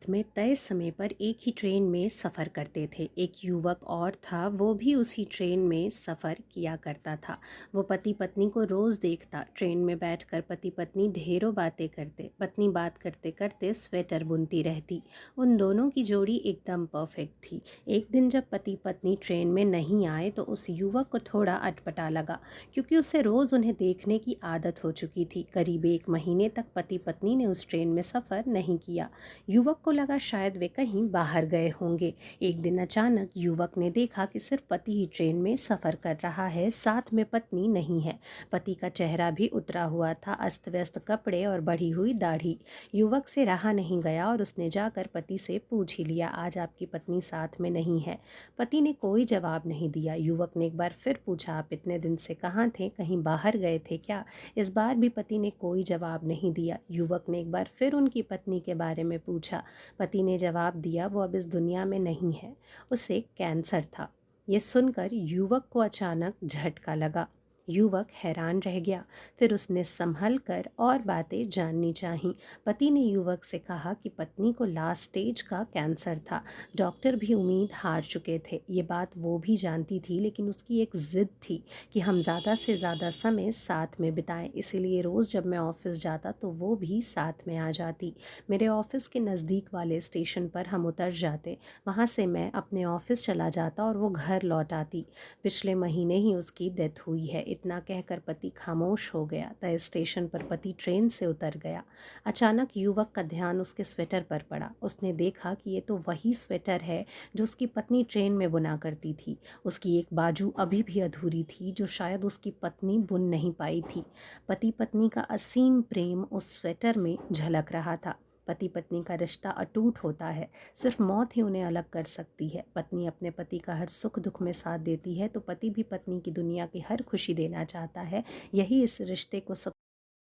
में तय समय पर एक ही ट्रेन में सफ़र करते थे। एक युवक और था, वो भी उसी ट्रेन में सफ़र किया करता था। वो पति पत्नी को रोज़ देखता। ट्रेन में बैठकर पति पत्नी ढेरों बातें करते। पत्नी बात करते करते स्वेटर बुनती रहती। उन दोनों की जोड़ी एकदम परफेक्ट थी। एक दिन जब पति पत्नी ट्रेन में नहीं आए तो उस युवक को थोड़ा अटपटा लगा, क्योंकि उसे रोज़ उन्हें देखने की आदत हो चुकी थी। करीब 1 महीने तक पति पत्नी ने उस ट्रेन में सफ़र नहीं किया। युवक को लगा शायद वे कहीं बाहर गए होंगे। एक दिन अचानक युवक ने देखा कि सिर्फ पति ही ट्रेन में सफ़र कर रहा है, साथ में पत्नी नहीं है। पति का चेहरा भी उतरा हुआ था, अस्त व्यस्त कपड़े और बढ़ी हुई दाढ़ी। युवक से रहा नहीं गया और उसने जाकर पति से पूछ ही लिया, आज आपकी पत्नी साथ में नहीं है? पति ने कोई जवाब नहीं दिया। युवक ने एक बार फिर पूछा, आप इतने दिन से कहाँ थे, कहीं बाहर गए थे क्या? इस बार भी पति ने कोई जवाब नहीं दिया। युवक ने एक बार फिर उनकी पत्नी के बारे में पूछा। पति ने जवाब दिया, वो अब इस दुनिया में नहीं है, उसे कैंसर था। ये सुनकर युवक को अचानक झटका लगा। युवक हैरान रह गया। फिर उसने संभल कर और बातें जाननी चाहीं। पति ने युवक से कहा कि पत्नी को लास्ट स्टेज का कैंसर था। डॉक्टर भी उम्मीद हार चुके थे। ये बात वो भी जानती थी, लेकिन उसकी एक ज़िद थी कि हम ज़्यादा से ज़्यादा समय साथ में बिताएं। इसीलिए रोज़ जब मैं ऑफिस जाता तो वो भी साथ में आ जाती। मेरे ऑफिस के नज़दीक वाले स्टेशन पर हम उतर जाते। वहाँ से मैं अपने ऑफिस चला जाता और वो घर लौट आती। पिछले महीने ही उसकी डेथ हुई है। इतना कहकर पति खामोश हो गया। तय स्टेशन पर पति ट्रेन से उतर गया। अचानक युवक का ध्यान उसके स्वेटर पर पड़ा। उसने देखा कि ये तो वही स्वेटर है जो उसकी पत्नी ट्रेन में बुना करती थी। उसकी एक बाजू अभी भी अधूरी थी, जो शायद उसकी पत्नी बुन नहीं पाई थी। पति पत्नी का असीम प्रेम उस स्वेटर में झलक रहा था। पति पत्नी का रिश्ता अटूट होता है, सिर्फ मौत ही उन्हें अलग कर सकती है। पत्नी अपने पति का हर सुख दुख में साथ देती है, तो पति भी पत्नी की दुनिया की हर खुशी देना चाहता है। यही इस रिश्ते को सब